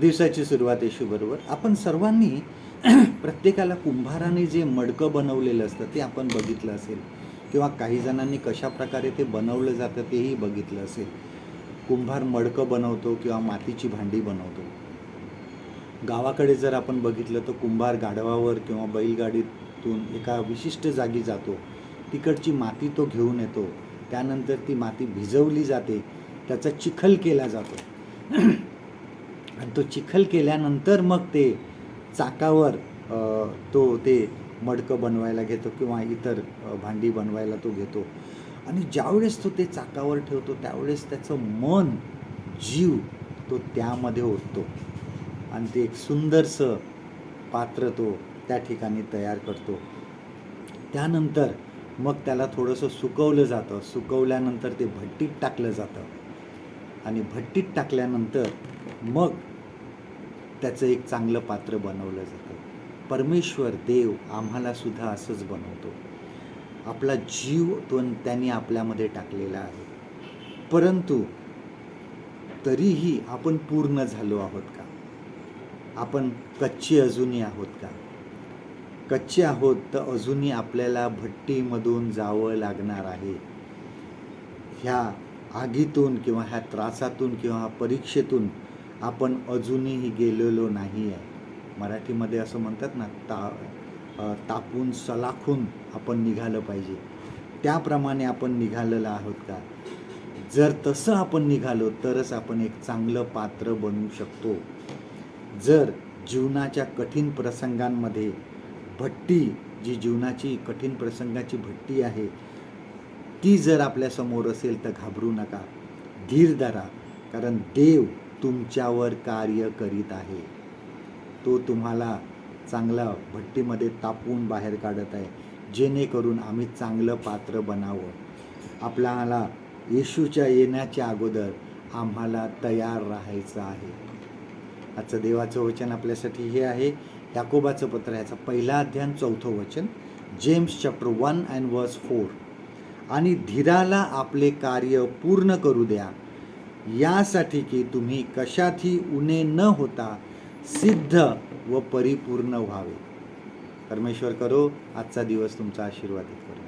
दिवसाची सुरुवात येशूबरोबर. आपण सर्वांनी प्रत्येकाला कुंभाराने जे मडकं बनवलेलं असतं ते आपण बघितलं असेल, किंवा काही जणांनी कशाप्रकारे ते बनवलं जातं तेही बघितलं असेल. कुंभार मडकं बनवतो किंवा मातीची भांडी बनवतो. गावाकडे जर आपण बघितलं तर कुंभार गाढवावर किंवा बैलगाडीतून एका विशिष्ट जागी जातो, तिकडची माती तो घेऊन येतो, त्यानंतर ती माती भिजवली जाते, त्याचा चिखल केला जातो आणि तो चिखल केल्यानंतर मग ते चाकावर तो ते मडकं बनवायला घेतो किंवा इतर भांडी बनवायला तो घेतो. आणि ज्यावेळेस तो ते चाकावर ठेवतो त्यावेळेस त्याचं मन, जीव तो त्यामध्ये ओततो आणि ते एक सुंदरसं पात्र तो त्या ठिकाणी तयार करतो. त्यानंतर मग त्याला थोडंसं सुकवलं जातं. सुकवल्यानंतर ते भट्टीत टाकलं जातं आणि भट्टीत टाकल्यानंतर मग त्याचं एक चांगलं पात्र बनवलं जातं. परमेश्वर देव आम्हाला सुद्धा असंच बनवतो. आपला जीव तो त्यांनी आपल्यामध्ये टाकलेला आहे, परंतु तरीही आपण पूर्ण झालो आहोत का? आपण कच्चे अजूनही आहोत का? कच्चे आहोत तर अजूनही आपल्याला भट्टीमधून जावं लागणार आहे. ह्या आगीतून किंवा ह्या त्रासातून किंवा परीक्षेतून आपण अजूनही गेलेलो नाही आहे. मराठीमध्ये असं म्हणतात ना, तापून सलाखून आपण निघालं पाहिजे. त्याप्रमाणे आपण निघालेलं आहोत का? जर तसं आपण निघालो तरच आपण एक चांगलं पात्र बनवू शकतो. जर जीवनाच्या कठीण प्रसंगांमध्ये भट्टी, जी जीवनाची कठीण प्रसंगाची भट्टी आहे, ती जर आपल्यासमोर असेल तर घाबरू नका, धीर धरा, कारण देव तुमच्यावर कार्य करीत आहे. तो तुम्हाला चांगला भट्टीमध्ये तापून बाहेर काढत आहे, जेणेकरून आम्ही चांगलं पात्र बनावं. आपल्याला येशूच्या येण्याच्या अगोदर आम्हाला तयार राहायचं आहे. आजचं देवाचं वचन आपल्यासाठी हे आहे, याकोबाचं पत्र, ह्याचा पहिला अध्याय 4थं वचन, जेम्स चॅप्टर 1 and verse 4. आणि धीराला आपले कार्य पूर्ण करू द्या, यासाठी की तुम्ही कशातही उणे न होता सिद्ध व परिपूर्ण व्हावे. परमेश्वर करो आजचा दिवस तुमचा आशीर्वादित करो.